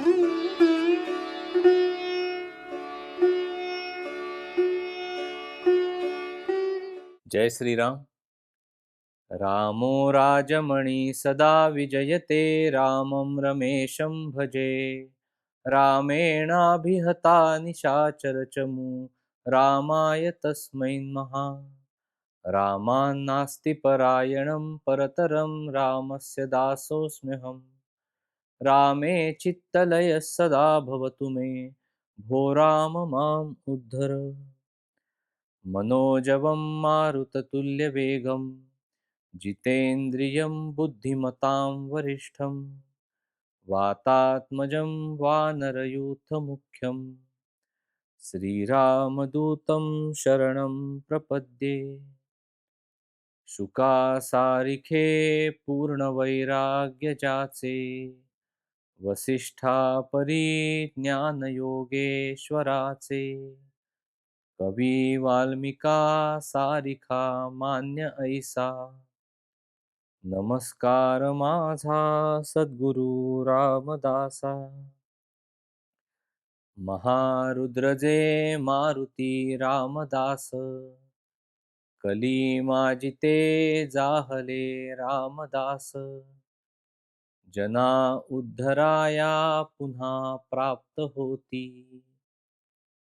जय श्रीराम. रामो राजमणि सदा विजयते, रामं रमेशं भजे. रामेणाभिहता निशाचरचमू, रामाय तस्मै नमः. रामान्नास्ति परायणं परतरं, रामस्य दासोऽस्म्यहम्. रामे चित्तलयः सदा भवतु मे, भो राम माम् उद्धर. मनोजवं मारुततुल्यवेगं, जितेन्द्रियं बुद्धिमतां वरिष्ठं, वातात्मजं वानरयूथमुख्यं, श्रीरामदूतं शरणं प्रपद्ये. शुकासारिखे पूर्णवैराग्यजाचे, वसिष्ठापरी ज्ञानयोगेश्वराचे. कवी वाल्मिका सारिखा मान्य ऐसा, नमस्कार माझा सद्गुरु रामदासा. महारुद्रजे मारुती रामदास, कली माजिते जाहले रामदास. जना उद्धराया पुन्हा प्राप्त होती,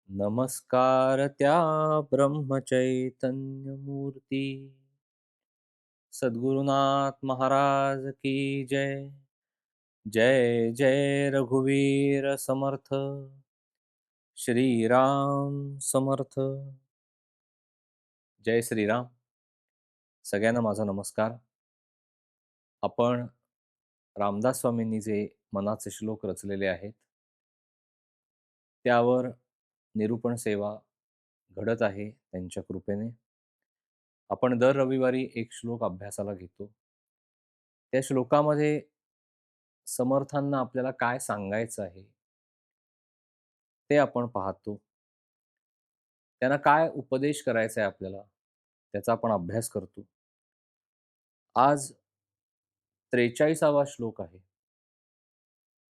नमस्कार त्या ब्रह्मचैतन्य मूर्ती. सद्गुरुनाथ महाराज की जय. जय जय रघुवीर समर्थ. श्रीराम समर्थ. जय श्रीराम. सगळ्यांना माझा नमस्कार. आपण रामदास स्वामींनी जे मनाचे श्लोक रचलेले आहेत त्यावर निरूपण सेवा घडत आहे त्यांच्या कृपेने. आपण दर रविवारी एक श्लोक अभ्यासाला घेतो. त्या श्लोकामध्ये समर्थांना आपल्याला काय सांगायचं आहे ते आपण पाहतो. त्यांना काय उपदेश करायचा आहे आपल्याला त्याचा आपण अभ्यास करतो. आज 43वा श्लोक आहे.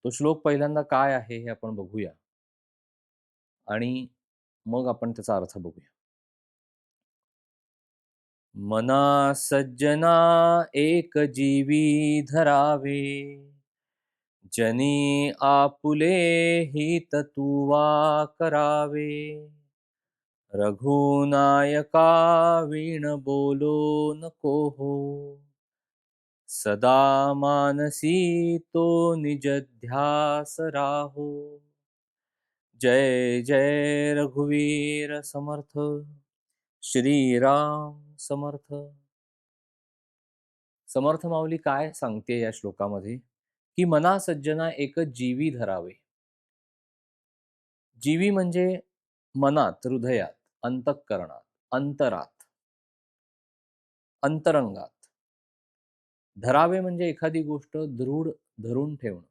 तो श्लोक पहिल्यांदा काय आहे हे आपण बघूया आणि मग आपण त्याचा अर्थ बघूया. मना सज्जना एक जीवी धरावे, जनी आपुले हित तुवा करावे. रघुनायका वीण बोलो नको हो, सदा मानसी तो निज ध्यास राहो. जय जय रघुवीर समर्थ. श्रीराम समर्थ. समर्थ माऊली काय सांगते या श्लोकामध्ये की मना सज्जना एक जीवी धरावे. जीवी म्हणजे मनात, हृदयात, अंतःकरणात, अंतरात, अंतरंगात. धरावे म्हणजे एखादी गोष्ट दृढ धरून ठेवणं,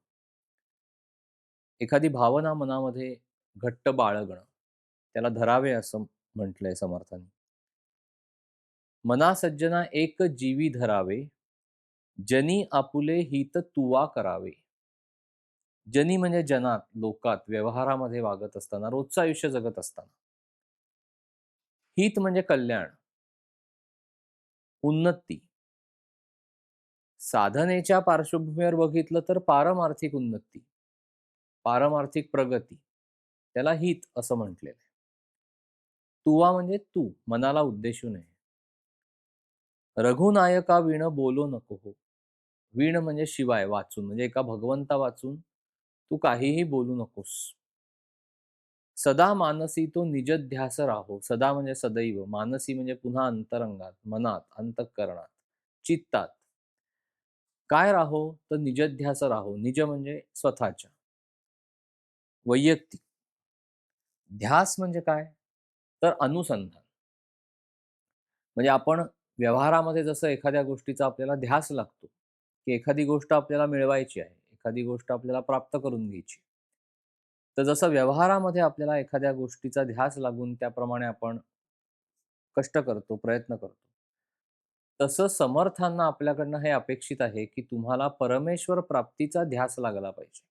एखादी भावना मनामध्ये घट्ट बाळगणं, त्याला धरावे असं म्हटलंय समर्थांनी. मना सज्जना एक जीवी धरावे, जनी आपुले हित तुवा करावे. जनी म्हणजे जनात, लोकात, व्यवहारामध्ये वागत असताना, रोजचं आयुष्य जगत असताना. हित म्हणजे कल्याण, उन्नती. साधनेच्या पार्श्वभूमीवर बघितलं तर पारमार्थिक उन्नती, पारमार्थिक प्रगती, त्याला हित असं म्हटलेलं आहे. तुवा म्हणजे तू, मनाला उद्देशू नये. रघुनायका वीण बोलो नको हो. वीण म्हणजे शिवाय, वाचून, म्हणजे एका भगवंता वाचून तू काहीही बोलू नकोस. सदा मानसी तो निजध्यास राहो. सदा म्हणजे सदैव, मानसी म्हणजे पुन्हा अंतरंगात, मनात, अंतःकरणात, चित्तात. काय राहो तर निजध्यास राहो. निज म्हणजे स्वतःच्या, वैयक्तिक. ध्यास म्हणजे काय तर अनुसंधान. म्हणजे आपण व्यवहारामध्ये जसं एखाद्या गोष्टीचा आपल्याला ध्यास लागतो की एखादी गोष्ट आपल्याला मिळवायची आहे, एखादी गोष्ट आपल्याला प्राप्त करून घ्यायची, तर जसं व्यवहारामध्ये आपल्याला एखाद्या गोष्टीचा ध्यास लागून त्याप्रमाणे आपण कष्ट करतो, प्रयत्न करतो, तसं समर्थांना आपल्याकडनं हे अपेक्षित आहे की तुम्हाला परमेश्वर प्राप्तीचा ध्यास लागला पाहिजे.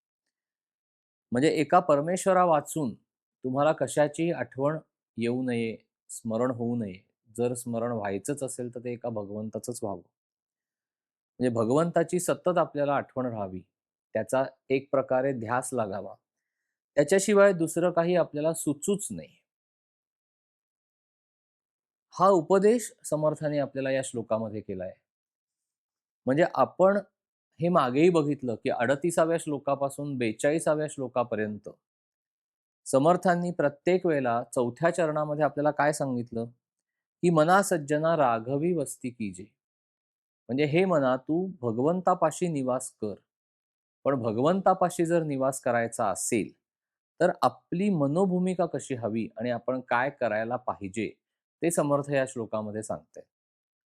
म्हणजे एका परमेश्वरा वाचून तुम्हाला कशाची आठवण येऊ नये, स्मरण होऊ नये. जर स्मरण व्हायचंच असेल, तर ते एका भगवंताचंच व्हावं. म्हणजे भगवंताची सतत आपल्याला आठवण राहावी. त्याचा एक प्रकारे ध्यास लागावा. त्याच्याशिवाय दुसरं काही आपल्याला सुचूच नये. हा उपदेश समर्थाने आपल्याला या श्लोकामध्ये केलाय. म्हणजे आपण हे मागेही बघितलं, की 38व्या श्लोकापासून 42व्या श्लोकापर्यंत समर्थांनी प्रत्येक वेळेला 4थ्या चरणामध्ये आपल्याला काय सांगितलं, की "मना सज्जना राघवी वस्ती कीजे." म्हणजे हे मना तू भगवंतापाशी निवास कर. पण भगवंतापाशी जर निवास करायचा असेल, तर आपली मनोभूमिका कशी हवी आणि आपण काय करायला पाहिजे, ते समर्थ या श्लोकामध्ये सांगतायत.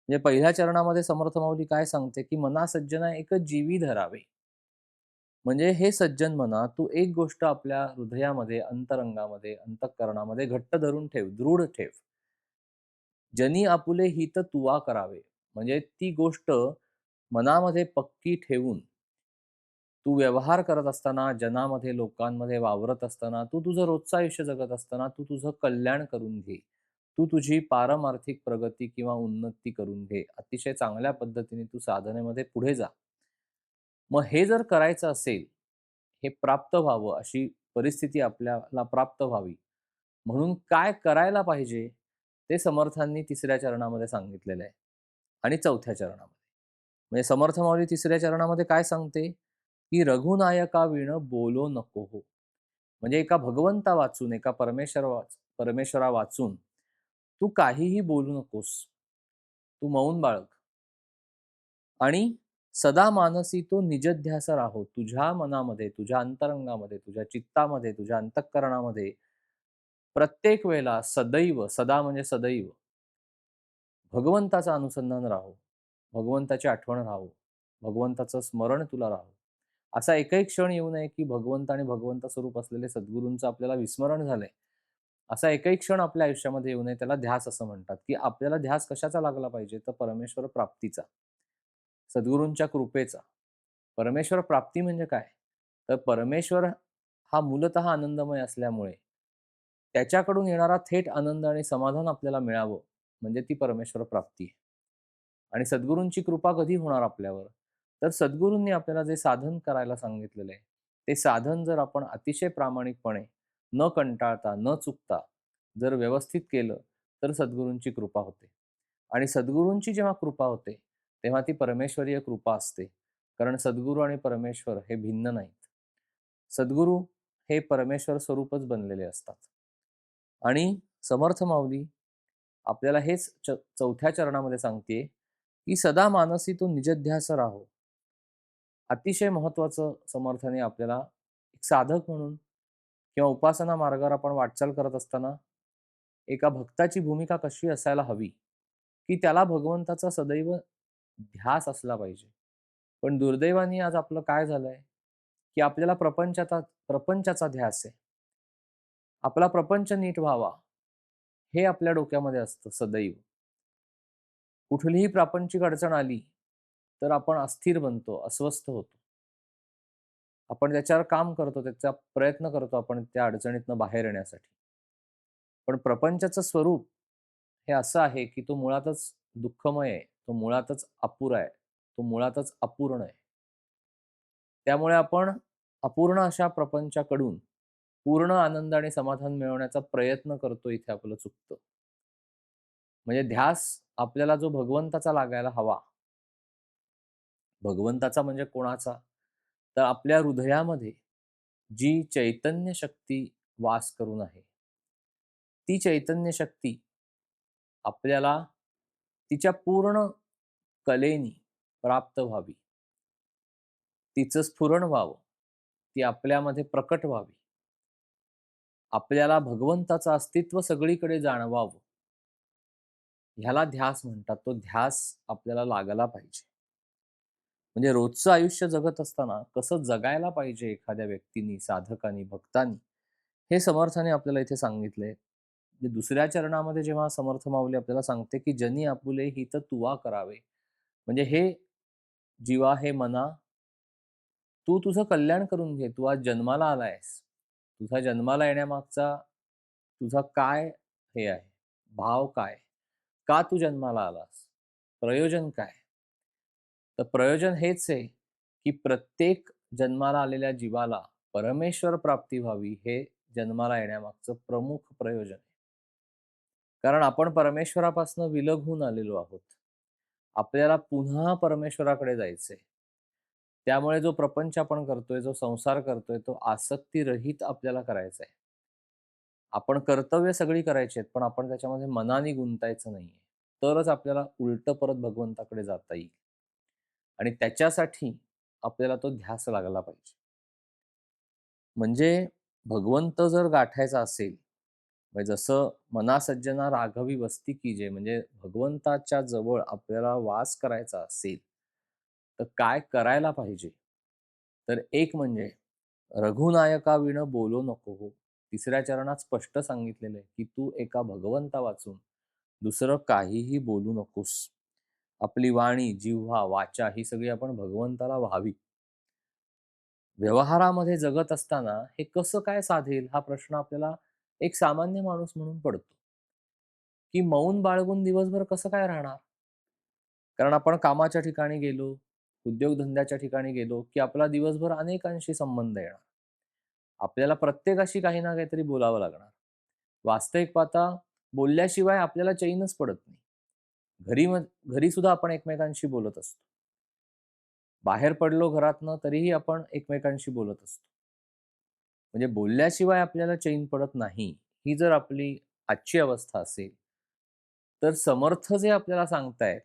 म्हणजे पहिल्या चरणामध्ये समर्थ माऊली काय सांगते, की "मना सज्जना एकच जीवी धरावे." म्हणजे हे सज्जन म्हणा, तू एक गोष्ट आपल्या हृदयामध्ये, अंतरंगामध्ये, अंतःकरणामध्ये घट्ट धरून ठेव, दृढ ठेव. "जनी आपुले हित तुवा करावे." म्हणजे ती गोष्ट मनामध्ये पक्की ठेवून तू व्यवहार करत असताना, जनामध्ये, लोकांमध्ये वावरत असताना, तू तुझं रोजचं आयुष्य जगत असताना, तू तुझं कल्याण करून घे. तू तुझी पारमार्थिक प्रगती किंवा उन्नती करून घे. अतिशय चांगल्या पद्धतीने तू साधनेमध्ये पुढे जा. मग हे जर करायचं असेल, हे प्राप्त व्हावं, अशी परिस्थिती आपल्याला प्राप्त व्हावी, म्हणून काय करायला पाहिजे, ते समर्थांनी 3ऱ्या चरणामध्ये सांगितलेलं आहे आणि 4थ्या चरणामध्ये. म्हणजे समर्थ माऊली 3ऱ्या चरणामध्ये काय सांगते, की "रघुनायका विण बोलो नको हो." म्हणजे एका भगवंता वाचून, एका परमेश्वरा वाचून तू काहीही बोलू नकोस. तू मौन बाळग. आणि सदा मानसी तो निजध्यास राहो. तुझ्या मनामध्ये, तुझ्या अंतरंगामध्ये, तुझ्या चित्तामध्ये, तुझ्या अंतःकरणामध्ये प्रत्येक वेळेला सदैव, सदा म्हणजे सदैव भगवंताचं अनुसंधान राहो. भगवंताची आठवण राहो. भगवंताचं स्मरण तुला राहो. असा एकही क्षण येऊ नये, की भगवंत आणि भगवंत स्वरूप असलेले सद्गुरूंचं आपल्याला विस्मरण झालंय. असा एकही क्षण आपल्या आयुष्यामध्ये येऊ नये. त्याला ध्यास असं म्हणतात, की आपल्याला ध्यास कशाचा लागला पाहिजे? तर परमेश्वर प्राप्तीचा. सद्गुरूंच्या कृपेचा. परमेश्वर प्राप्ती म्हणजे काय? तर परमेश्वर हा मूलतः आनंदमय असल्यामुळे त्याच्याकडून येणारा थेट आनंद आणि समाधान आपल्याला मिळावं, म्हणजे ती परमेश्वर प्राप्ती आहे. आणि सद्गुरूंची कृपा कधी होणार आपल्यावर? तर सद्गुरूंनी आपल्याला जे साधन करायला सांगितलेलं आहे, ते साधन जर आपण अतिशय प्रामाणिकपणे, न कंटाळता, न चुकता जर व्यवस्थित केलं, तर सद्गुरूंची कृपा होते. आणि सद्गुरूंची जेव्हा कृपा होते, तेव्हा ती परमेश्वरीय कृपा असते. कारण सद्गुरू आणि परमेश्वर हे भिन्न नाहीत. सद्गुरू हे परमेश्वर स्वरूपच बनलेले असतात. आणि समर्थ माऊली आपल्याला हेच 4थ्या चरणामध्ये सांगते, की "सदा मानसी तो निजध्यास राहो." अतिशय महत्त्वाचं समर्थाने आपल्याला एक साधक म्हणून किंवा उपासना मार्गावर आपण वाटचाल करत असताना एका भक्ताची भूमिका कशी असायला हवी, की त्याला भगवंताचा सदैव ध्यास असला पाहिजे. पण दुर्दैवाने आज आपलं काय झालंय, की आपल्याला प्रपंचाचा ध्यास आहे. आपला प्रपंच नीट व्हावा, हे आपल्या डोक्यामध्ये असतं सदैव. कुठलीही प्रापंचिक अडचण आली, तर आपण अस्थिर बनतो, अस्वस्थ होतो. आपण त्याच्यावर काम करतो, त्याचा प्रयत्न करतो आपण त्या अडचणीतनं बाहेर येण्यासाठी. पण प्रपंचाचं स्वरूप हे असं आहे, की तो मुळातच दुःखमय आहे. तो मुळातच अपुरा आहे. तो मुळातच अपूर्ण आहे. त्यामुळे आपण अपूर्ण अशा प्रपंचाकडून पूर्ण आनंद आणि समाधान मिळवण्याचा प्रयत्न करतो, इथे आपलं चुकतं. म्हणजे ध्यास आपल्याला जो भगवंताचा लागायला हवा. भगवंताचा म्हणजे कोणाचा? तर आपल्या हृदयामध्ये जी चैतन्य शक्ती वास करून आहे. ती चैतन्य शक्ती आपल्याला तिच्या पूर्ण कलेनी प्राप्त व्हावी. तिचं स्फुरण व्हावं. ती आपल्यामध्ये प्रकट व्हावी. आपल्याला भगवंताचं अस्तित्व सगळीकडे जाणवावं. ह्याला ध्यास म्हणतात. तो ध्यास आपल्याला लागला पाहिजे. म्हणजे रोजचं आयुष्य जगत असताना कसं जगायला पाहिजे एखाद्या व्यक्तीनी, साधकानी, भक्तानी, हे समर्थाने आपल्याला इथे सांगितलंय. म्हणजे 2ऱ्या चरणामध्ये जेव्हा समर्थ माऊली आपल्याला सांगते, की "जनी आपुले हित तुवा करावे." म्हणजे हे जीवा, हे मना, तू तुझं कल्याण करून घे. तू आज जन्माला आलायस. तुझा जन्माला येण्यामागचा तुझा काय हे आहे, भाव काय? का तू जन्माला आलास? प्रयोजन काय? तर प्रयोजन हेच आहे, की प्रत्येक जन्माला आलेल्या जीवाला परमेश्वर प्राप्ती व्हावी, हे जन्माला येण्यामागचं प्रमुख प्रयोजन आहे. कारण आपण परमेश्वरापासून विलग होऊन आलेलो आहोत. आपल्याला पुन्हा परमेश्वराकडे जायचंय. त्यामुळे जो प्रपंच आपण करतोय, जो संसार करतोय, तो आसक्तीरहित आपल्याला करायचा आहे. आपण कर्तव्य सगळी करायची आहेत, पण आपण त्याच्यामध्ये मनाने गुंतायचं नाहीये. तरच आपल्याला उलटं परत भगवंताकडे जाता येईल आणि त्याच्यासाठी आपल्याला तो ध्यास लागला पाहिजे. म्हणजे भगवंत जर गाठायचा असेल, म्हणजे जसं "मना सज्जना राघवी वस्ती कीजे" म्हणजे भगवंताच्या जवळ आपल्याला वास करायचा असेल, तर काय करायला पाहिजे? तर एक म्हणजे "रघुनायका विण बोलो नको हो." तिसऱ्या चरणात स्पष्ट सांगितलेलं आहे, की तू एका भगवंता वाचून दुसरं काहीही बोलू नकोस. आपली वाणी, जिव्हा, वाचा ही सगळी आपण भगवंताला व्हावी. व्यवहारामध्ये जगत असताना हे कसं काय साधेल हा प्रश्न आपल्याला एक सामान्य माणूस म्हणून पडतो, की मौन बाळगून दिवसभर कसं काय राहणार? कारण आपण कामाच्या ठिकाणी गेलो, उद्योगधंद्याच्या ठिकाणी गेलो, की आपला दिवसभर अनेकांशी संबंध येणार. आपल्याला प्रत्येकाशी काही ना काहीतरी बोलावं लागणार. वास्तविक पाहता बोलल्याशिवाय आपल्याला चैनच पडत नाही. घरी घरी सुद्धा आपण एकमेकांशी बोलत असतो. बाहेर पडलो घरातनं तरीही आपण एकमेकांशी बोलत असतो. म्हणजे बोलल्याशिवाय आपल्याला चैन पडत नाही, ही जर आपली आजची अवस्था असेल, तर समर्थ जे आपल्याला सांगतायत,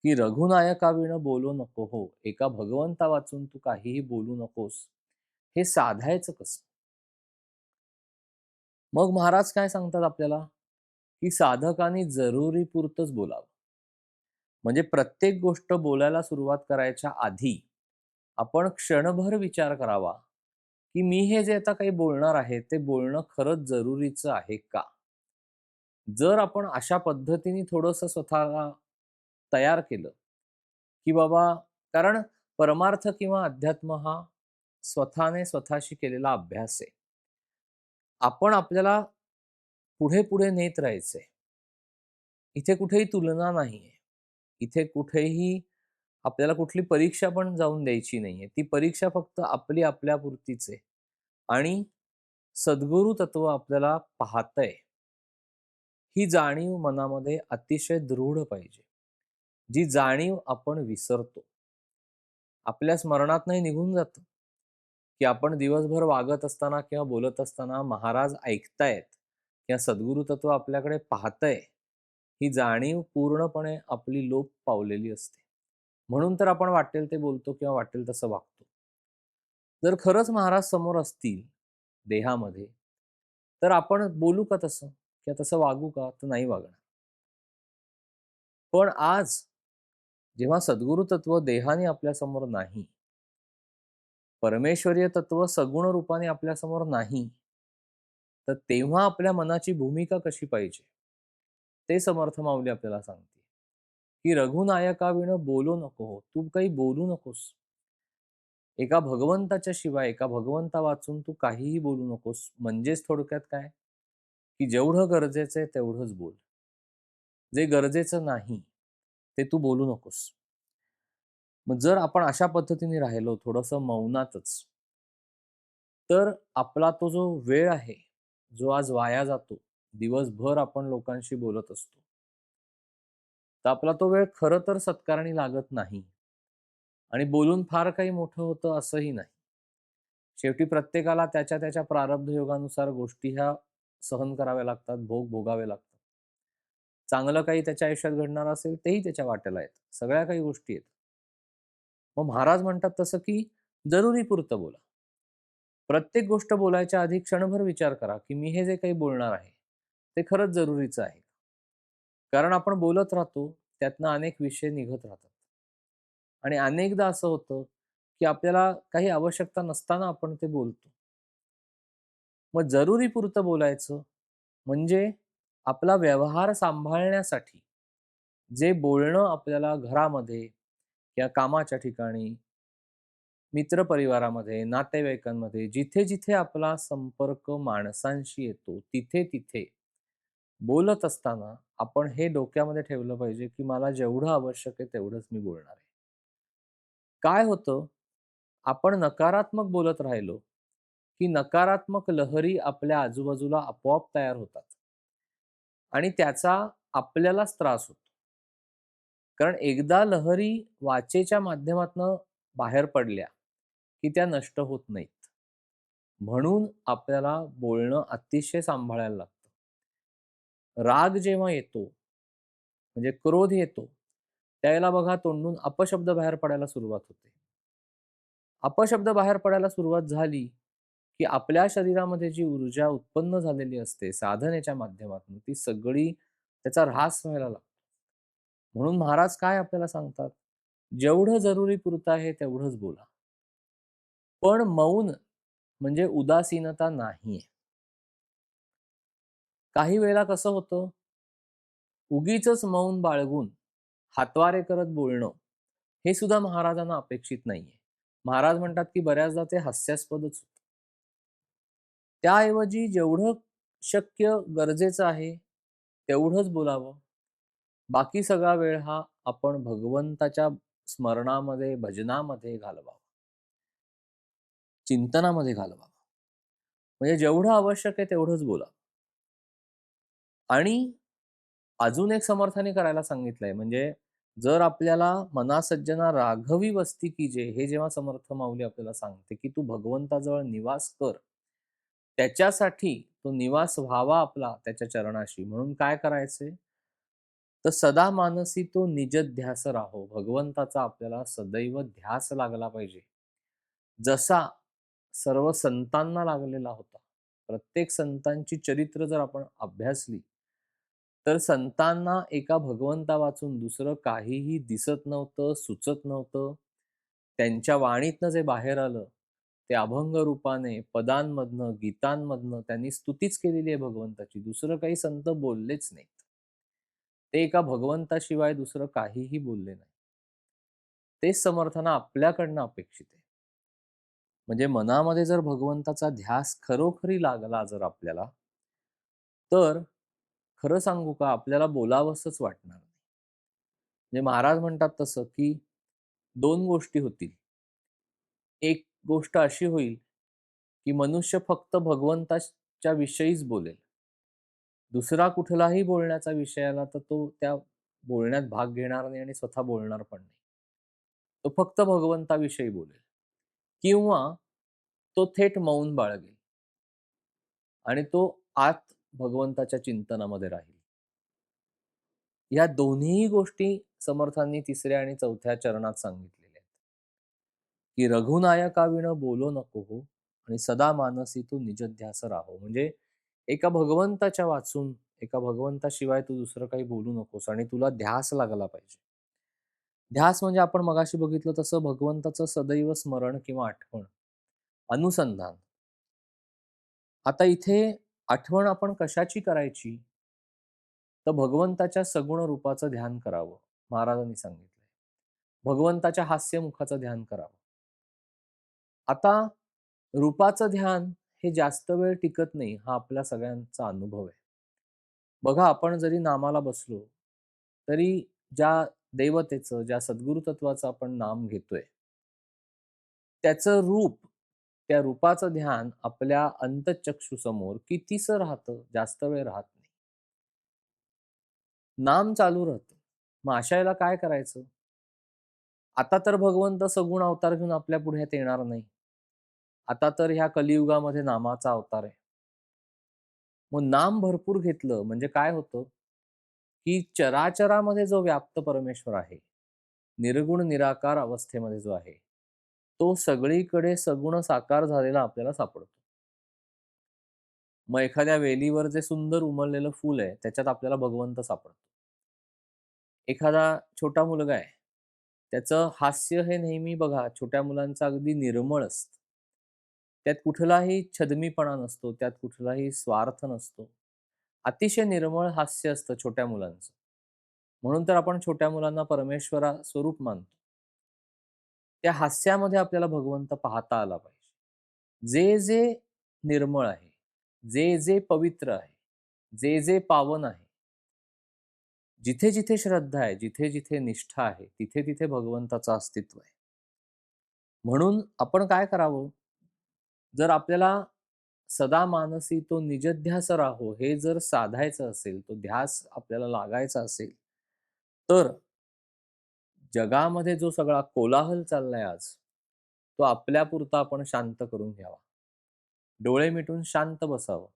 की "रघुनायकाविण बोलू नको हो." एका भगवंता वाचून तू काहीही बोलू नकोस. हे साधायचं कसं? मग महाराज काय सांगतात आपल्याला, की साधकाने जरुरीपुरतंच बोलावं. म्हणजे प्रत्येक गोष्ट बोलायला सुरुवात करायच्या आधी आपण क्षणभर विचार करावा, की मी हे जे आता काही बोलणार आहे, ते बोलणं खरंच जरुरीचं आहे का? जर आपण अशा पद्धतीने थोडंसं स्वतःला तयार केलं, की बाबा कारण परमार्थ किंवा अध्यात्म हा स्वतःने स्वतःशी केलेला अभ्यास आहे. आपण आपल्याला पुढे-पुढे नेत राहायचंय. इथे कुठेही तुलना नाहीये. इथे कुठेही आपल्याला कुठली परीक्षा पण जाऊन द्यायची नाहीये. ती परीक्षा फक्त आपली आपल्यापुरतीच आहे आणि सद्गुरू तत्व आपल्याला पाहतंय. ही जाणीव मनामध्ये अतिशय दृढ पाहिजे. जी जाणीव आपण विसरतो. आपल्या स्मरणातनंही निघून जातं, की आपण दिवसभर वागत असताना किंवा बोलत असताना महाराज ऐकतायत किंवा सद्गुरू तत्व आपल्याकडे पाहतंय, ही जाणीव पूर्णपणे आपली लोप पावलेली असते. म्हणून तर आपण वाटेल ते बोलतो किंवा वाटेल तसं वागतो. जर खरंच महाराज समोर असतील देहामध्ये, तर आपण बोलू का तसं? किंवा तसं वागू का? तर नाही वागणार. पण आज जेव्हा सद्गुरू तत्व देहाने आपल्यासमोर नाही, परमेश्वरीय तत्व सगुण रूपाने आपल्यासमोर नाही, तर तेव्हा आपल्या मनाची भूमिका कशी पाहिजे? ते समर्थ माऊली आपल्याला सांगते, की "रघुनायकाविण बोलू नको हो." तू काही बोलू नकोस. एका भगवंताच्या शिवाय, एका भगवंता वाचून तू काहीही बोलू नकोस. म्हणजेच थोडक्यात काय, की जेवढं गरजेचं आहे तेवढंच बोल. जे गरजेचं नाही, ते तू बोलू नकोस. मग जर आपण अशा पद्धतीने राहिलो थोडंसं मौनातच, तर आपला तो जो वेळ आहे, जो आज वाया जातो, दिवसभर आपण लोकांशी बोलत असतो. तर आपला तो वेळ खरं तर सत्कारणी लागत नाही आणि बोलून फार काही मोठं होतं असंही नाही. शेवटी प्रत्येकाला त्याच्या त्याच्या प्रारब्ध योगानुसार गोष्टी ह्या सहन कराव्या लागतात, भोग भोगावे लागतात. चांगलं काही त्याच्या आयुष्यात घडणार असेल, तेही त्याच्या वाट्याला येतं. सगळ्या काही गोष्टी आहेत. मग महाराज म्हणतात तसं, की जरुरीपुरतं बोला. प्रत्येक गोष्ट बोलायच्या आधी क्षणभर विचार करा, की मी हे जे काही बोलणार आहे, ते खरंच जरुरीचं आहे. कारण आपण बोलत राहतो, त्यातनं अनेक विषय निघत राहतात. आणि अनेकदा असं होतं, की आपल्याला काही आवश्यकता नसताना आपण ते बोलतो. मग जरुरीपुरतं बोलायचं म्हणजे आपला व्यवहार सांभाळण्यासाठी जे बोलणं आपल्याला घरामध्ये किंवा कामाच्या ठिकाणी मित्रपरिवारामध्ये, नातेवाईकांमध्ये जिथे-जिथे आपला संपर्क माणसांशी येतो, तिथे-तिथे बोलत असताना आपण हे डोक्यामध्ये ठेवलं पाहिजे, की मला जेवढं आवश्यक आहे तेवढंच मी बोलणार आहे. काय होतं, आपण नकारात्मक बोलत राहिलो, की नकारात्मक लहरी आपल्या आजूबाजूला आपोआप तयार होतात आणि त्याचा आपल्यालाच त्रास होतो. कारण एकदा लहरी वाचेच्या माध्यमातनं बाहेर पडल्या, की त्या नष्ट होत नाहीत. म्हणून आपल्याला बोलणं अतिशय सांभाळायला लागतं. राग जेव्हा येतो, म्हणजे क्रोध येतो, त्यावेळेला बघा तोंडून अपशब्द बाहेर पडायला सुरुवात होते. अपशब्द बाहेर पडायला सुरुवात झाली, की आपल्या शरीरामध्ये जी ऊर्जा उत्पन्न झालेली असते साधनेच्या माध्यमातून, ती सगळी त्याचा ऱ्हास व्हायला लागतो. म्हणून महाराज काय आपल्याला सांगतात, जेवढं जरुरीपुरतं आहे तेवढंच बोला. पण मौन म्हणजे उदासीनता नाहीये. काही वेळेला कसं होतं, उगीचच मौन बाळगून हातवारे करत बोलणं, हे सुद्धा महाराजांना अपेक्षित नाहीये. महाराज म्हणतात, की बऱ्याचदा ते हास्यास्पदच होतं. त्याऐवजी जेवढं शक्य गरजेचं आहे, तेवढंच बोलावं. बाकी सगळा वेळ हा आपण भगवंताच्या स्मरणामध्ये, भजनामध्ये घालवावा. चिंतनामध्ये घालवावा. म्हणजे जेवढं आवश्यक आहे तेवढंच बोला. आणि अजून एक समर्थाने करायला सांगितलंय, म्हणजे जर आपल्याला "मना सज्जना राघवी वसती कीजे" हे जेव्हा समर्थ माऊली आपल्याला सांगते, की तू भगवंताजवळ निवास कर. त्याच्यासाठी तो निवास व्हावा आपला त्याच्या चरणाशी. म्हणून काय करायचंय? तर "सदा मानसी तो निज ध्यास राहो." भगवंताचा आपल्याला सदैव ध्यास लागला पाहिजे. जसा सर्व संतांना लागलेला होता. प्रत्येक संतांची चरित्र जर आपण अभ्यासली, तर संतांना एका भगवंता वाचून दुसरं काहीही दिसत नव्हतं, सुचत नव्हतं. त्यांच्या वाणीतनं जे बाहेर आलं, ते अभंग रूपाने पदांमधनं, गीतांमधनं त्यांनी स्तुतीच केलेली आहे भगवंताची. दुसरं काही संत बोललेच नाहीत. ते एका भगवंताशिवाय दुसरं काहीही बोलले नाही. तेच समर्थांना आपल्याकडनं अपेक्षित आहे. म्हणजे मनामध्ये जर भगवंताचा ध्यास खरोखरी लागला जर आपल्याला, तर खरं सांगू का आपल्याला बोलावसंच वाटणार नाही. म्हणजे महाराज म्हणतात तसं, की 2 गोष्टी होतील. एक गोष्ट अशी होईल, की मनुष्य फक्त भगवंताच्या विषयीच बोलेल. दुसरा कुठलाही बोलण्याचा विषय आला, तर तो त्या बोलण्यात भाग घेणार नाही आणि स्वतः बोलणार पण नाही. तो फक्त भगवंताविषयी बोलेल किंवा तो थेट मौन बाळगेल आणि तो आत भगवंताच्या चिंतनामध्ये राहील. या दोन्ही गोष्टी समर्थांनी 3ऱ्या आणि 4थ्या चरणात सांगितलेल्या आहेत, की "रघुनायकाविण बोलो नको हो आणि सदा मानसी तू निजध्यास राहो." म्हणजे एका भगवंताच्या वाचून, एका भगवंताशिवाय तू दुसरं काही बोलू नकोस आणि तुला ध्यास लागला पाहिजे. ध्यास म्हणजे आपण मगाशी बघितलं तसं भगवंताचं सदैव स्मरण किंवा आठवण, अनुसंधान. आता इथे आठवण आपण कशाची करायची? तर भगवंताच्या सगुण रूपाचं ध्यान करावं, महाराजांनी सांगितलंय. भगवंताच्या हास्यमुखाचं ध्यान करावं. आता रूपाचं ध्यान हे जास्त वेळ टिकत नाही, हा आपल्या सगळ्यांचा अनुभव आहे. बघा आपण जरी नामाला बसलो, तरी ज्या देवतेचं, ज्या सद्गुरु तत्वाचं आपण नाम घेतोय, त्याचं रूप, त्या रूपाचं ध्यान आपल्या अंतःचक्षुसमोर कितीसं राहतं, जास्त वेळ राहत नाही. नाम चालू राहतं. मग अशा वेळेला काय करायचं? आता तर भगवंत सगुण अवतार घेऊन आपल्या पुढ्यात येणार नाही. आता तर ह्या कलियुगामध्ये नामाचा अवतार आहे. मग नाम भरपूर घेतलं म्हणजे काय होतं, की चराचरामध्ये जो व्याप्त परमेश्वर आहे, निर्गुण निराकार अवस्थेमध्ये जो आहे, तो सगळीकडे सगुण साकार झालेला आपल्याला सापडतो. मग एखाद्या वेलीवर जे सुंदर उमललेलं फूल आहे, त्याच्यात आपल्याला भगवंत सापडतो. एखादा छोटा मुलगा आहे, त्याचं हास्य हे नेहमी बघा छोट्या मुलांचं अगदी निर्मळ असतं. त्यात कुठलाही छदमीपणा नसतो, त्यात कुठलाही स्वार्थ नसतो. अतिशय निर्मळ हास्य असतं छोट्या मुलांचं. म्हणून तर आपण छोट्या मुलांना परमेश्वरा स्वरूप मानतो. त्या हास्यामध्ये आपल्याला भगवंत पाहता आला पाहिजे. जे निर्मळ आहे, जे पवित्र आहे, जे पावन आहे, जिथे-जिथे श्रद्धा आहे, जिथे-जिथे निष्ठा आहे, तिथे-तिथे भगवंताचं अस्तित्व आहे. म्हणून आपण काय करावं? जर आपल्याला सदा मानसी तो निजध्यास राहो हे जर साधायचं असेल, तो ध्यास आपल्याला लागायचा असेल, तर जगामध्ये जो सगळा कोलाहल चाललाय आज, तो आपल्यापुरता आपण शांत करून घ्यावा. डोळे मिटून शांत बसावं.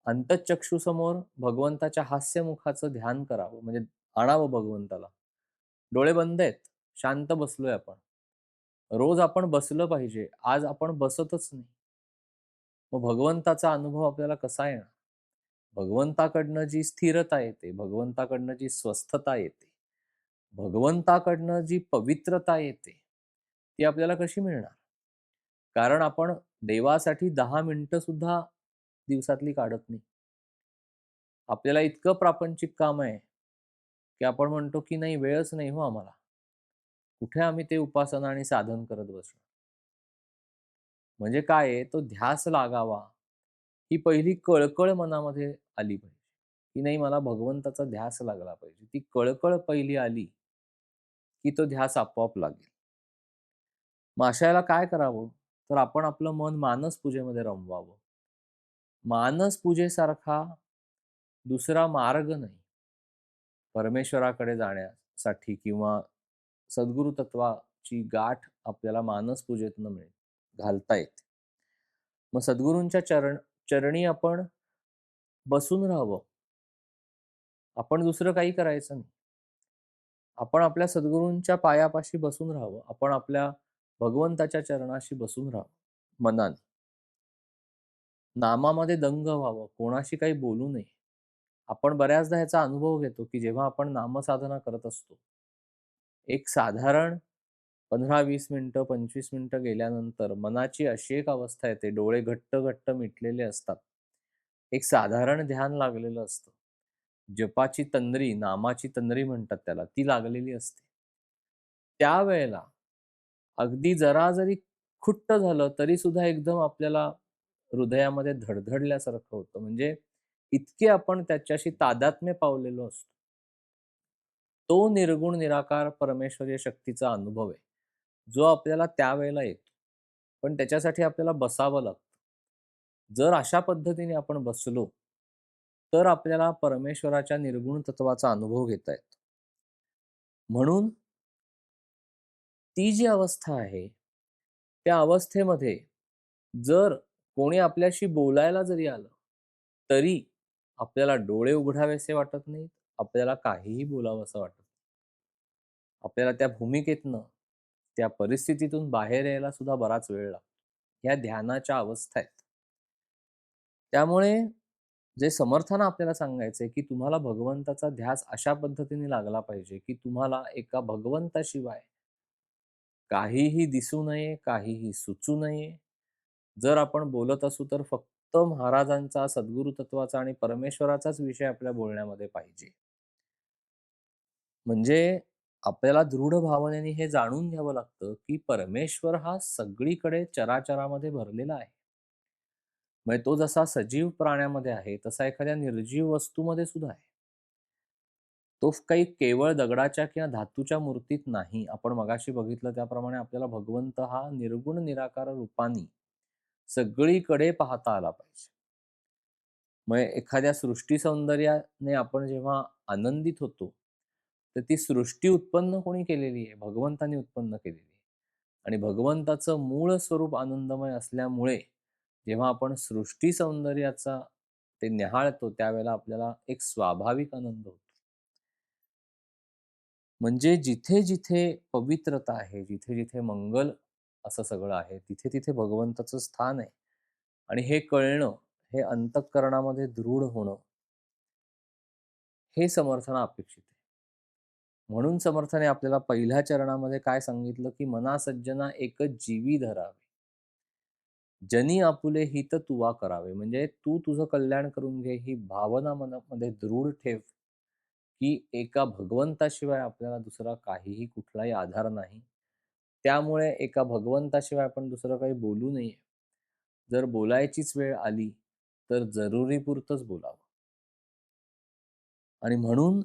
अंतःचक्षूसमोर भगवंताच्या हास्यमुखाचं ध्यान करावं, म्हणजे आणावं भगवंताला. डोळे बंद आहेत, शांत बसलोय आपण. रोज आपण बसलं पाहिजे. आज आपण बसतच नाही. मग भगवंताचा अनुभव आपल्याला कसा येणार? भगवंताकडनं जी स्थिरता येते, भगवंताकडनं जी स्वस्थता येते, भगवंताकडनं जी पवित्रता येते, ती आपल्याला कशी मिळणार? कारण आपण देवासाठी 10 मिनिटं सुद्धा दिवसातली काढत नाही. आपल्याला इतकं प्रापंचिक काम आहे, की आपण म्हणतो की नाही वेळच नाही हो आम्हाला. कुठे आम्ही ते उपासना आणि साधन करत बसलो. म्हणजे काय आहे, तो ध्यास लागावा, ही पहिली कळकळ मनामध्ये आली पाहिजे, की नाही मला भगवंताचा ध्यास लागला पाहिजे. ती कळकळ पहिली आली, की तो ध्यास आपोआप लागेल. मग अशा वेळेला काय करावं? तर आपण आपलं मन मानस पूजेमध्ये रमवावं. मानस पूजेसारखा दुसरा मार्ग नाही. परमेश्वराकडे जाण्यासाठी किंवा सद्गुरू तत्वाची गाठ आपल्याला मानस पूजेतनं घालता येते. मग सद्गुरूंच्या चरणी आपण बसून राहावं. आपण दुसरं काही करायचं नाही. आपण आपल्या सद्गुरूंच्या पायापाशी बसून राहावं. आपण आपल्या भगवंताच्या चरणाशी बसून राहावं मनाने. नामामध्ये दंग व्हावं, कोणाशी काही बोलू नये. आपण बऱ्याचदा ह्याचा अनुभव घेतो, की जेव्हा आपण नामसाधना करत असतो, एक साधारण 15-20 मिनिटं, 25 मिनिटं गेल्यानंतर मनाची अशी एक अवस्था येते, डोळे घट्ट-घट्ट मिटलेले असतात. एक साधारण ध्यान लागलेलं असतं. जपाची तंद्री, नामाची तंद्री म्हणतात त्याला, ती लागलेली असते. त्यावेळेला अगदी जरा जरी खुट्ट झालं, तरी सुद्धा एकदम आपल्याला हृदयामध्ये धडधडल्यासारखं होतं. म्हणजे इतके आपण त्याच्याशी तादात्म्य पावलेलो असतो. तो निर्गुण निराकार परमेश्वरीय शक्तीचा अनुभव आहे, जो आपल्याला त्यावेळेला येतो. पण त्याच्यासाठी आपल्याला बसावं लागतं. जर अशा पद्धतीने आपण बसलो, तर आपल्याला परमेश्वराच्या निर्गुण तत्वाचा अनुभव घेता येतो. म्हणून ती जी अवस्था आहे, त्या अवस्थेमध्ये जर कोणी आपल्याशी बोलायला जरी आलं, तरी आपल्याला डोळे उघडावेसे वाटत नाहीत, आपल्याला काहीही बोलावसं वाटत नाही. आपल्याला त्या भूमिकेतनं, त्या परिस्थितीतून बाहेर यायला सुद्धा बराच वेळ लागतो. ह्या ध्यानाच्या अवस्था आहेत. त्यामुळे जे समर्थानं आपल्याला सांगायचंय, की तुम्हाला भगवंताचा ध्यास अशा पद्धतीने लागला पाहिजे, की तुम्हाला एका भगवंताशिवाय काहीही दिसू नये, काहीही सुचू नये. जर आपण बोलत असू तर फक्त महाराजांचा, सद्गुरू तत्वाचा आणि परमेश्वराचाच विषय आपल्या बोलण्यामध्ये पाहिजे. म्हणजे आपल्याला दृढ भावनेने हे जाणून घ्यावं लागतं, की परमेश्वर हा सगळीकडे चराचरामध्ये भरलेला आहे. म्हणजे तो जसा सजीव प्राण्यामध्ये आहे, तसा एखाद्या निर्जीव वस्तूमध्ये सुद्धा आहे. तो काही केवळ दगडाच्या किंवा धातूच्या मूर्तीत नाही. आपण मगाशी बघितलं त्याप्रमाणे आपल्याला भगवंत हा निर्गुण निराकार रूपानी सगळीकडे पाहता आला पाहिजे. मग एखाद्या सृष्टी सौंदर्याने आपण जेव्हा आनंदित होतो, तर ती सृष्टी उत्पन्न कोणी केलेली आहे? भगवंताने उत्पन्न केलेली आहे. आणि भगवंताचं मूळ स्वरूप आनंदमय असल्यामुळे जेव्हा आपण सृष्टी सौंदर्याचा ते न्याहाळतो, त्यावेळेला आपल्याला एक स्वाभाविक आनंद होतो. म्हणजे जिथे-जिथे पवित्रता आहे, जिथे-जिथे मंगल असं सगळं आहे, तिथे-तिथे भगवंताचं स्थान आहे. आणि हे कळणं, हे अंतःकरणामध्ये दृढ होणं, हे समर्थन अपेक्षित आहे. म्हणून समर्थाने आपल्याला पहिल्या चरणामध्ये काय सांगितलं, की "मना सज्जना एकच जीवी धरावे. जनी आपुले हित तुवा करावे." म्हणजे तू तुझं कल्याण करून घे, ही भावना मनामध्ये दृढ ठेव, की एका भगवंताशिवाय आपल्याला दुसरा काहीही कुठलाही आधार नाही. त्यामुळे एका भगवंताशिवाय आपण दुसरं काही बोलू नये. जर बोलायचीच वेळ आली, तर जरुरीपुरतंच बोलावं. आणि म्हणून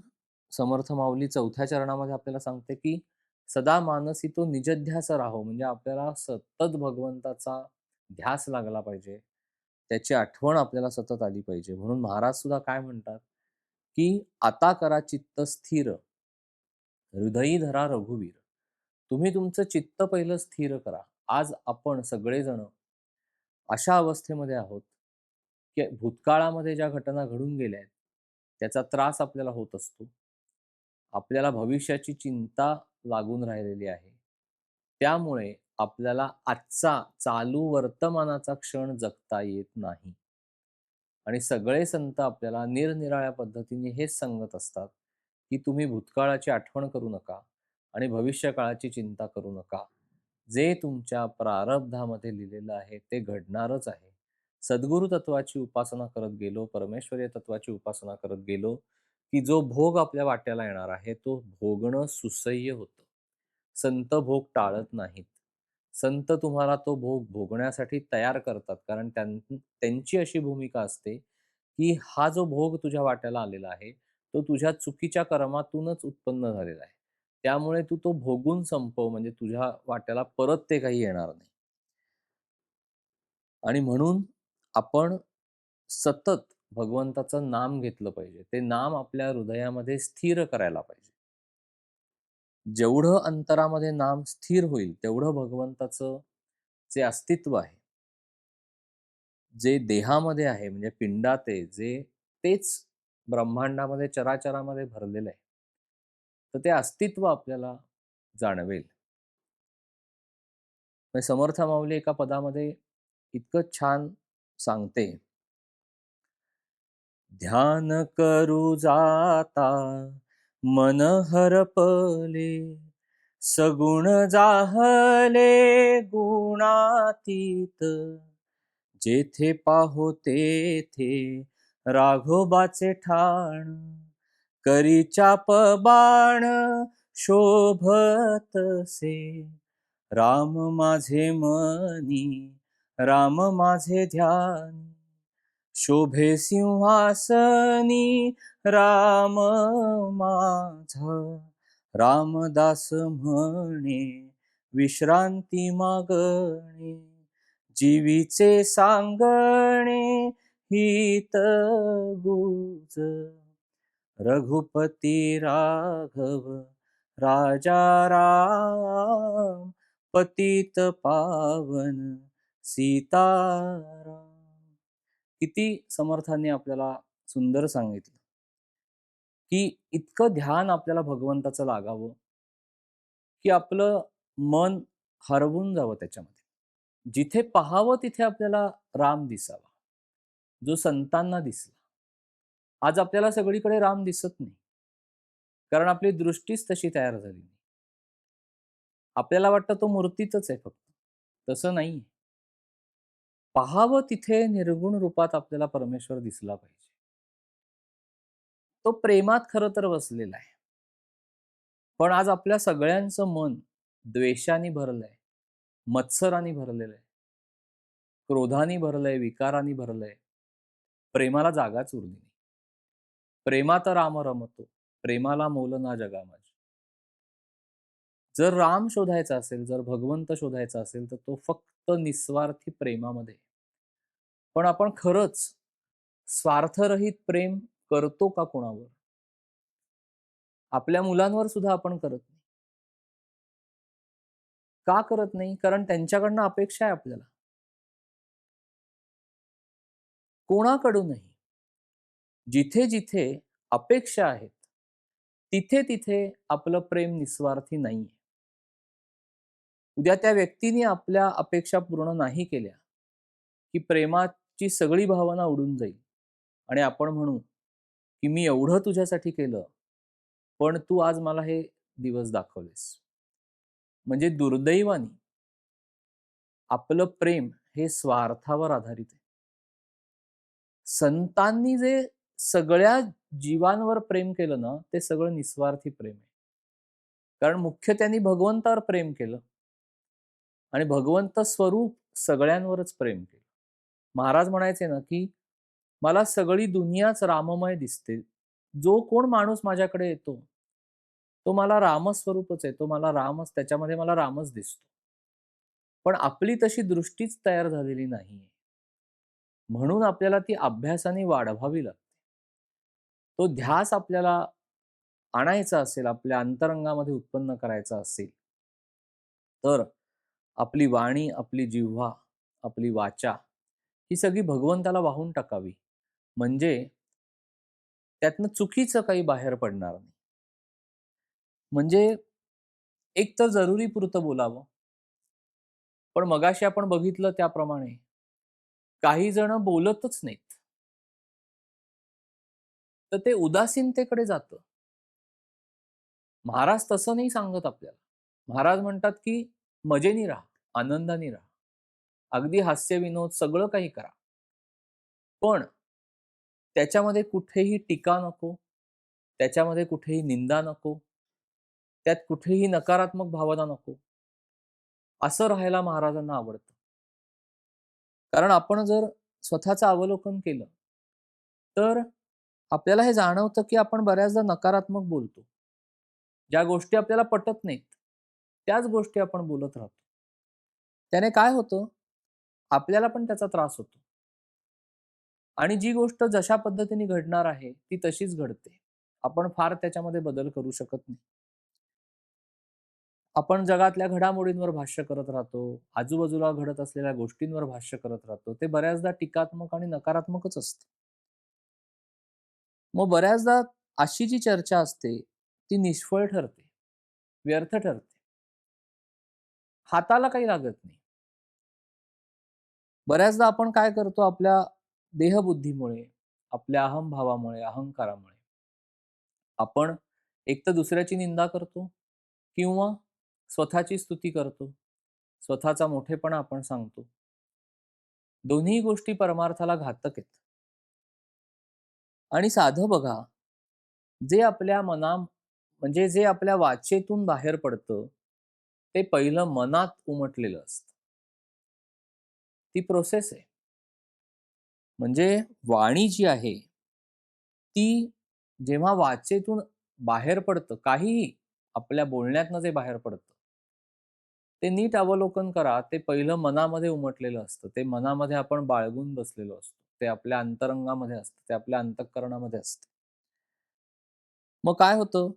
समर्थ माऊली 4थ्या चरणामध्ये आपल्याला सांगते, की "सदा मानसी तो निजध्यास राहो." म्हणजे आपल्याला सतत भगवंताचा ध्यास लागला पाहिजे. त्याची आठवण आपल्याला सतत आली पाहिजे. म्हणून महाराज सुद्धा काय म्हणतात, की "आता करा चित्त स्थिर, हृदयी धरा रघुवीर." तुम्ही तुमचं चित्त पहिलं स्थिर करा. आज आपण सगळेजण अशा अवस्थेमध्ये आहोत, की भूतकाळामध्ये ज्या घटना घडून गेल्या आहेत, त्याचा त्रास आपल्याला होत असतो. आपल्याला भविष्याची चिंता लागून राहिलेली आहे. त्यामुळे आपल्याला आजचा चालू वर्तमानाचा क्षण जगता येत नाही. आणि सगळे संत आपल्याला निरनिराळ्या पद्धतीने हेच सांगत असतात, की तुम्ही भूतकाळाची आठवण करू नका आणि भविष्यकाळाची चिंता करू नका. जे तुमच्या प्रारब्धामध्ये लिहिलेलं आहे ते घडणारच आहे. सद्गुरु तत्वाची उपासना करत गेलो, परमेश्वरीय तत्वाची उपासना करत गेलो, की जो भोग आपल्या वाट्याला येणार आहे, तो भोगणं सुसह्य होतं. संत भोग टाळत नाहीत. संत तुम्हाला तो भोग भोगण्यासाठी तयार करतात. कारण त्यांची अशी भूमिका असते, की हा जो भोग तुझ्या वाट्याला आलेला आहे, तो तुझ्या चुकीच्या कर्मातूनच उत्पन्न झालेला आहे. त्यामुळे तू तो भोगून संपव म्हणजे तुझ्या वाट्याला परत ते काही येणार नाही. आणि म्हणून आपण सतत भगवंताचं नाम घेतलं पाहिजे. ते नाम आपल्या हृदयामध्ये स्थिर करायला पाहिजे. जेवढं अंतरामध्ये नाम स्थिर होईल, तेवढं भगवंताचं जे अस्तित्व आहे, जे देहामध्ये आहे म्हणजे पिंडात आहे, तेच ब्रह्मांडामध्ये, चराचरामध्ये भरलेलं आहे. तर ते अस्तित्व आपल्याला जाणवेल. म्हणजे समर्थ माऊली एका पदामध्ये इतकं छान सांगते, ध्यान करू जाता मन हरपले, सगुण जाहले गुणातीत, जेथे पाहो तेथे राघोबाचे ठाण, करी चाप बाण शोभतसे, राम माझे मनी, राम माझे ध्यान, शोभे सिंहासनी राम माझा, रामदास म्हणे विश्रांती मागणे, जीवीचे सांगणे हित गुज, रघुपती राघव राजा राम, पतित पावन सीताराम. किती समर्थांनी आपल्याला सुंदर सांगितलं, की इतकं ध्यान आपल्याला भगवंताचं लागावं, की आपलं मन हरवून जावं त्याच्यामध्ये. जिथे पाहावं तिथे आपल्याला राम दिसावा, जो संतांना दिसला. आज आपल्याला सगळीकडे राम दिसत नाही. कारण आपली दृष्टीच तशी तयार झाली नाही. आपल्याला वाटतं तो मूर्तीतच आहे फक्त. तसं नाहीये. पाहावं तिथे निर्गुण रूपात आपल्याला परमेश्वर दिसला पाहिजे. तो प्रेमात खरं तर बसलेला आहे. पण आज आपल्या सगळ्यांचं मन द्वेषाने भरलंय, मत्सराने भरलेलं आहे, क्रोधाने भरलंय, विकाराने भरलंय. प्रेमाला जागाच उरली नाही. प्रेमात राम रमतो, प्रेमाला मोल ना जगा माझी. जर राम शोधायचा असेल, जर भगवंत शोधायचा असेल, तर तो फक्त निस्वार्थी प्रेमामध्ये आहे. पण आपण खरंच स्वार्थरहित प्रेम करतो का कोणावर? आपल्या मुलांवर सुद्धा आपण करत नाही. का करत नाही? कारण त्यांच्याकडनं अपेक्षा आहे आपल्याला. कोणाकडूनही. जिथे-जिथे अपेक्षा आहेत, तिथे-तिथे आपलं प्रेम निस्वार्थी नाहीये. उद्या त्या व्यक्तीने आपल्या अपेक्षा पूर्ण नाही केल्या, की प्रेमाची सगळी भावना उडून जाईल आणि आपण म्हणू, की "मी एवढं तुझ्यासाठी केलं, पण तू आज मला हे दिवस दाखवलेस." म्हणजे दुर्दैवाने आपलं प्रेम हे स्वार्थावर आधारित आहे. संतांनी जे सगळ्या जीवांवर प्रेम केलं ना, ते सगळं निस्वार्थी प्रेम आहे. कारण मुख्य त्यांनी भगवंतावर प्रेम केलं. आणि भगवंत स्वरूप सगळ्यांवरच प्रेम केलं. महाराज म्हणायचे ना, की मला सगळी दुनियाच राममय दिसते. जो कोण माणूस माझ्याकडे येतो, तो मला रामस्वरूपच आहे. तो मला रामच त्याच्यामध्ये मला रामच दिसतो. पण आपली तशी दृष्टीच तयार झालेली नाहीये. म्हणून आपल्याला ती अभ्यासाने वाढवावी लागते. तो ध्यास आपल्याला आणायचा असेल, आपल्या अंतरंगामध्ये उत्पन्न करायचा असेल, तर आपली वाणी, आपली जिव्हा, आपली वाचा ही सगळी भगवंताला वाहून टाकावी. म्हणजे त्यातनं चुकीचं काही बाहेर पडणार नाही. म्हणजे एक तर जरुरीपुरतं बोलावं. पण मगाशी आपण बघितलं त्याप्रमाणे काही जण बोलतच नाहीत. तर ते उदासीनतेकडे जातं. महाराज तसं नाही सांगत आपल्याला. महाराज म्हणतात, की मजेने राहा, आनंदाने राहा. अगदी हास्य-विनोद सगळं काही करा. पण त्याच्यामध्ये कुठेही टीका नको, त्याच्यामध्ये कुठेही निंदा नको, त्यात कुठेही नकारात्मक भावना नको. असं राहायला महाराजांना आवडतं. कारण आपण जर स्वतःचं अवलोकन केलं, तर आपल्याला हे जाणवतं, की आपण बऱ्याचदा नकारात्मक बोलतो. ज्या गोष्टी आपल्याला पटत नाहीत, त्याच गोष्टी आपण बोलत राहतो. त्याने काय होतं, आपल्याला पण त्याचा त्रास होतो. आणि जी गोष्ट जशा पद्धतीने घडणार आहे, ती तशीच घडते. आपण फार त्याच्यामध्ये बदल करू शकत नाही. आपण जगातल्या घडामोडींवर भाष्य करत राहतो. आजूबाजूला घडत असलेल्या गोष्टींवर भाष्य करत राहतो. ते बऱ्याचदा टीकात्मक आणि नकारात्मकच असतं. मग बऱ्याचदा अशी जी चर्चा असते, ती निष्फळ ठरते, व्यर्थ ठरते. हाताला काही लागत नाही. बऱ्याचदा आपण काय करतो आपल्या देहबुद्धीमुळे, आपल्या अहंभावामुळे, अहंकारामुळे आपण एक तर दुसऱ्याची निंदा करतो किंवा स्वतःची स्तुती करतो. स्वतःचा मोठेपणा आपण सांगतो. दोन्ही गोष्टी परमार्थाला घातक आहेत. आणि साधं बघा, जे आपल्या म्हणजे जे आपल्या वाचेतून बाहेर पडतं, ते पहिलं मनात उमटलेलं असतं. ती प्रोसेस आहे. म्हणजे वाणी जी आहे, ती जेव्हा वाचेतून बाहेर पडतं, काहीही आपल्या बोलण्यातनं जे बाहेर पडतं, ते नीट अवलोकन करा. ते पहिलं मनामध्ये उमटलेलं असतं. ते मनामध्ये आपण बाळगून बसलेलो असतो. ते आपल्या अंतरंगामध्ये असतं. ते आपल्या अंतःकरणामध्ये असतं. मग काय होतं?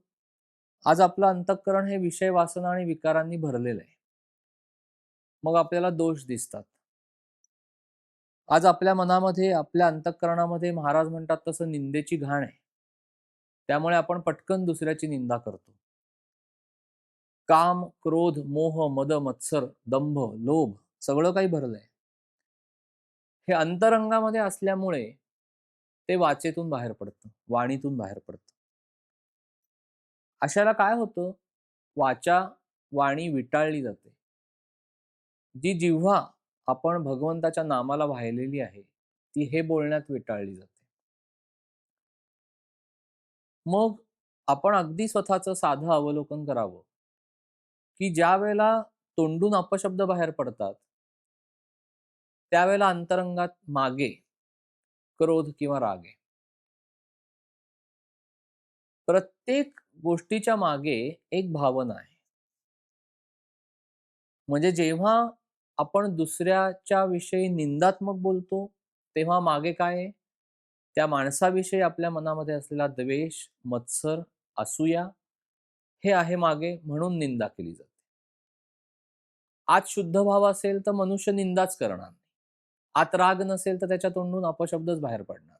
आज आपलं अंतःकरण हे विषय वासना आणि विकारांनी भरलेलं आहे. मग आपल्याला दोष दिसतात. आज आपल्या मनामध्ये, आपल्या अंतःकरणामध्ये महाराज म्हणतात तसं निंदेची घाण आहे. त्यामुळे आपण पटकन दुसऱ्याची निंदा करतो. काम, क्रोध, मोह, मद, मत्सर, दंभ, लोभ सगळं काही भरलंय. हे अंतरंगामध्ये असल्यामुळे ते वाचेतून बाहेर पडतं, वाणीतून बाहेर पडतं. अशाला काय होतं? वाचा, वाणी विटाळली जाते. जी जिव्हा आपण भगवंताच्या नामाला वाहिलेली आहे, ती हे बोलण्यात विटाळली जाते. मग आपण अगदी स्वतःचं साधं अवलोकन करावं, की ज्यावेळेला तोंडून अपशब्द बाहेर पडतात, त्यावेळेला अंतरंगात मागे क्रोध किंवा राग आहे. प्रत्येक गोष्टीच्या मागे एक भावना आहे. म्हणजे जेव्हा आपण दुसऱ्याच्या विषयी निंदात्मक बोलतो, तेव्हा मागे काय आहे? त्या माणसाविषयी आपल्या मनामध्ये असलेला द्वेष, मत्सर, असूया हे आहे मागे म्हणून निंदा केली जाते. आत शुद्ध भाव असेल तर मनुष्य निंदाच करणार नाही. आत राग नसेल तर त्याच्या तोंडून अपशब्दच बाहेर पडणार.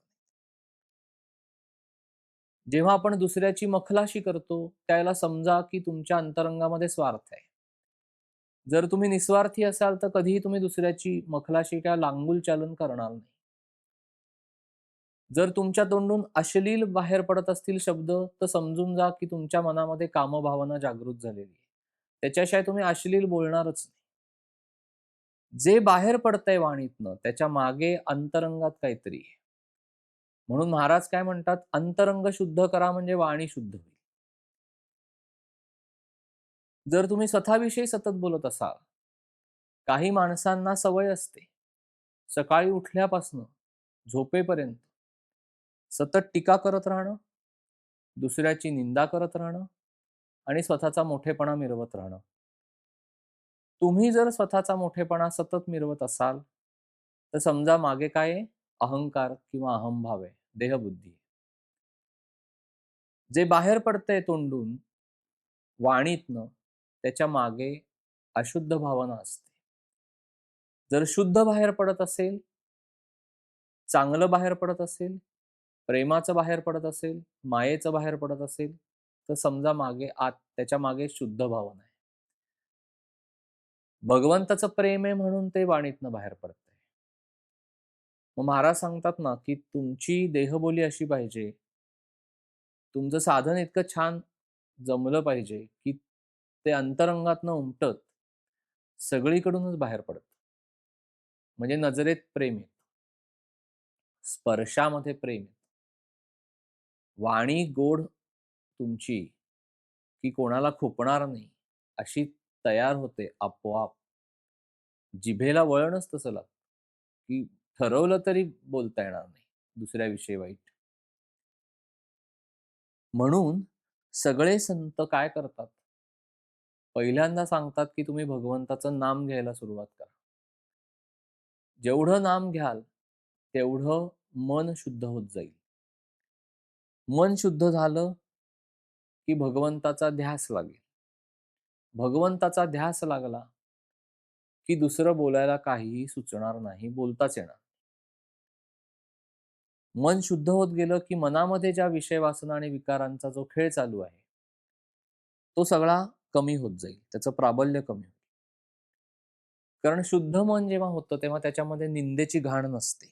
जेव्हा आपण दुसऱ्याची मखलाशी करतो, त्यावेळेला समजा की तुमच्या अंतरंगामध्ये स्वार्थ आहे. जर तुम्ही निस्वार्थी असाल तर कधीही तुम्ही दुसऱ्याची मखलाशी किंवा लांगुल चालन करणार नाही. जर तुमच्या तोंडून अश्लील बाहेर पडत असतील शब्द, तर समजून जा की तुमच्या मनामध्ये कामभावना जागृत झालेली आहे. त्याच्याशिवाय तुम्ही अश्लील बोलणारच नाही. जे बाहेर पडतंय वाणीतनं त्याच्या मागे अंतरंगात काहीतरी आहे. म्हणून महाराज काय म्हणतात, अंतरंग शुद्ध करा म्हणजे वाणी शुद्ध होईल. जर तुम्ही स्वतःविषयी सतत बोलत असाल, काही माणसांना सवय असते, सकाळी उठल्यापासनं झोपेपर्यंत सतत टीका करत राहणं, दुसऱ्याची निंदा करत राहणं आणि स्वतःचा मोठेपणा मिरवत राहणं. तुम्ही जर स्वतःचा मोठेपणा सतत मिरवत असाल, तर समजा मागे काय आहे? अहंकार किंवा अहंभाव आहे, देहबुद्धी आहे. जे बाहेर पडतंय तोंडून, वाणीतनं, त्याच्या मागे अशुद्ध भावना असते. जर शुद्ध बाहेर पडत असेल, चांगलं बाहेर पडत असेल, प्रेमाचं बाहेर पडत असेल, मायेचं बाहेर पडत असेल, तर समजा मागे आत त्याच्या मागे शुद्ध भावना आहे. भगवंताचं प्रेम आहे म्हणून ते वाणीतनं बाहेर पडतंय. मग महाराज सांगतात ना, की तुमची देहबोली अशी पाहिजे, तुमचं साधन इतकं छान जमलं पाहिजे, की ते अंतरंगातनं उमटत सगळीकडूनच बाहेर पडतं. म्हणजे नजरेत प्रेम येतं, स्पर्शामध्ये प्रेम येतं. वाणी गोड तुमची, की कोणाला खुपणार नाही, अशी तयार होते आपोआप. जिभेला वळणच तसं लागतं, की ठरवलं तरी बोलता येणार नाही दुसऱ्याविषयी वाईट. म्हणून सगळे संत काय करतात? पहिल्यांदा सांगतात, की तुम्ही भगवंताचं नाम घ्यायला सुरुवात करा. जेवढं नाम घ्याल, तेवढं मन शुद्ध होत जाईल. मन शुद्ध झालं, की भगवंताचा ध्यास लागेल. भगवंताचा ध्यास लागला, की दुसरं बोलायला काहीही सुचणार नाही, बोलताच येणार. मन शुद्ध होत गेलं, की मनामध्ये ज्या विषय वासना आणि विकारांचा जो खेळ चालू आहे, तो सगळा कमी होत जाईल. त्याचं प्राबल्य कमी होईल. कारण शुद्ध मन जेव्हा होतं, तेव्हा त्याच्यामध्ये निंदेची घाण नसते.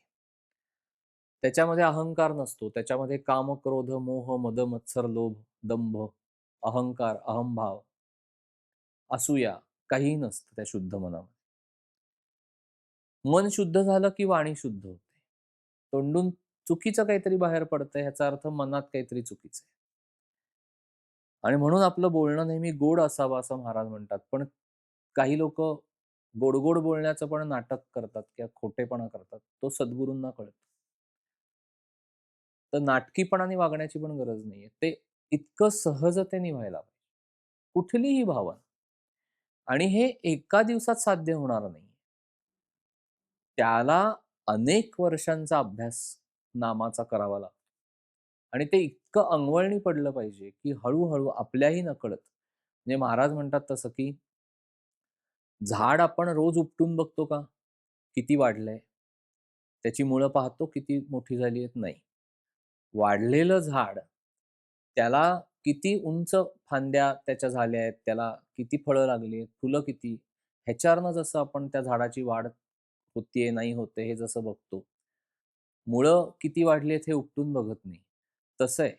त्याच्यामध्ये अहंकार नसतो. त्याच्यामध्ये काम, क्रोध, मोह, मद, मत्सर, लोभ, दंभ, अहंकार, अहंभाव, असूया काहीही नसतं त्या शुद्ध मनामध्ये. मन शुद्ध झालं की वाणी शुद्ध होते. तोंडून चुकीचं काहीतरी बाहेर पडतंय ह्याचा अर्थ मनात काहीतरी चुकीचं आहे. आणि म्हणून आपलं बोलणं नेहमी गोड असावं असं महाराज म्हणतात. पण काही लोकं गोड-गोड बोलण्याचं पण नाटक करतात किंवा खोटेपणा करतात. तो सद्गुरूंना कळतो. तर नाटकीपणाने वागण्याची पण गरज नाहीये. ते इतकं सहजतेने व्हायला पाहिजे. कुठलीही भावना आणि हे एका दिवसात साध्य होणार नाही. त्याला अनेक वर्षांचा अभ्यास नामाचा करावा लागतो. आणि ते इतकं अंगवळणी पडलं पाहिजे, की हळू आपल्याही नकळत म्हणजे महाराज म्हणतात तसं, की झाड आपण रोज उपटून बघतो का? किती वाढलंय? त्याची मुळं पाहतो किती मोठी झाली आहेत? नाही. वाढलेलं झाड, त्याला किती उंच फांद्या त्याच्या झाल्या आहेत, त्याला किती फळं लागली आहेत, फुलं किती, ह्याच्यावरनं जसं आपण त्या झाडाची वाढ होतीये, नाही होते हे जसं बघतो. मुळं किती वाढली आहेत हे उपटून बघत नाही. तसं आहे,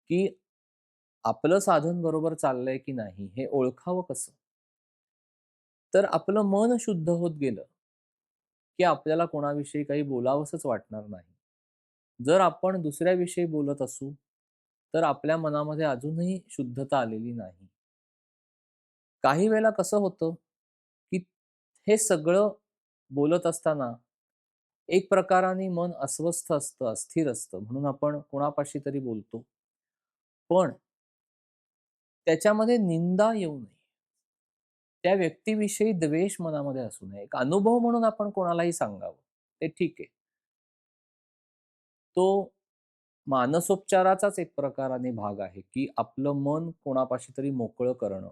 की आपलं साधन बरोबर चाललंय की नाही हे ओळखावं कसं? तर आपलं मन शुद्ध होत गेलं, की आपल्याला कोणाविषयी काही बोलावसंच वाटणार नाही. जर आपण दुसऱ्याविषयी बोलत असू, तर आपल्या मनामध्ये अजूनही शुद्धता आलेली नाही. काही वेळेला कसं होतं, की हे सगळं बोलत असताना एक प्रकाराने मन अस्वस्थ असतं, अस्थिर असतं. म्हणून आपण कोणापाशी तरी बोलतो. पण त्याच्यामध्ये निंदा येऊ नये. त्या व्यक्तीविषयी द्वेष मनामध्ये असू नये. एक अनुभव म्हणून आपण कोणालाही सांगावं. ते ठीक आहे. तो मानसोपचाराचाच एक प्रकाराने भाग आहे, की आपलं मन कोणापाशी तरी मोकळं करणं.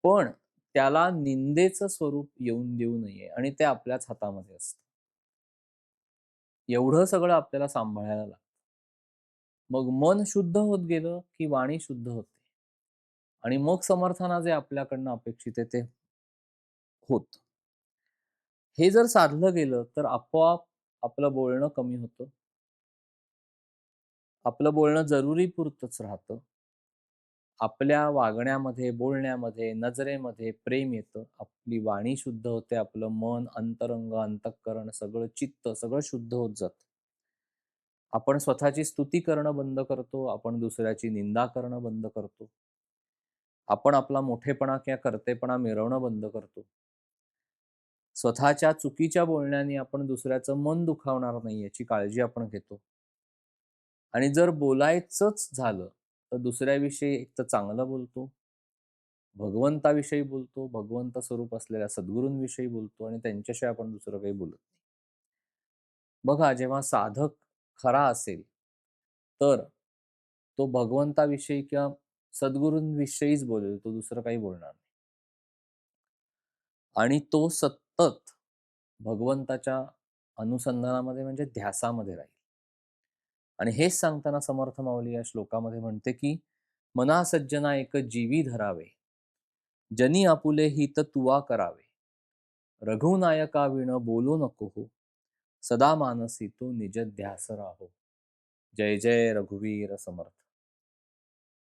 पण त्याला निंदेचं स्वरूप येऊन देऊ नये आणि ते आपल्याच हातामध्ये असतं. एवढं सगळं आपल्याला सांभाळायला लागतं. मग मन शुद्ध होत गेलं, की वाणी शुद्ध होते आणि मग समर्थना जे आपल्याकडनं अपेक्षित आहे ते होतं. हे जर साधलं गेलं, तर आपोआप आपलं बोलणं कमी होतं. आपलं बोलणं जरुरीपुरतंच राहतं. आपल्या वागण्यामध्ये, बोलण्यामध्ये, नजरेमध्ये प्रेम येतं. आपली वाणी शुद्ध होते. आपलं मन, अंतरंग, अंतःकरण सगळं चित्त सगळं शुद्ध होत जातं. आपण स्वतःची स्तुती करणं बंद करतो. आपण दुसऱ्याची निंदा करणं बंद करतो. आपण आपला मोठेपणा किंवा कर्तेपणा मिरवणं बंद करतो. स्वतःच्या चुकीच्या बोलण्याने आपण दुसऱ्याचं मन दुखावणार नाही याची काळजी आपण घेतो. आणि जर बोलायचंच झालं, तर दुसऱ्याविषयी एक तर चांगलं बोलतो, भगवंताविषयी बोलतो, भगवंत स्वरूप असलेल्या सद्गुरूंविषयी बोलतो आणि त्यांच्याशिवाय आपण दुसरं काही बोलत नाही. बघा, जेव्हा साधक खरा असेल, तर तो भगवंताविषयी किंवा सद्गुरूंविषयीच बोलेल, तो दुसरं काही बोलणार नाही. आणि तो सतत भगवंताच्या अनुसंधानामध्ये म्हणजे ध्यासामध्ये राहील. आणि हेच सांगताना समर्थ माऊली या श्लोकामध्ये म्हणते, की "मना सज्जना एक जीवी धरावे, जनी आपुले हित तुवा करावे. रघुनायका विण बोलू नको हो, सदा मानसी तो निज ध्यास राहो." जय जय रघुवीर समर्थ.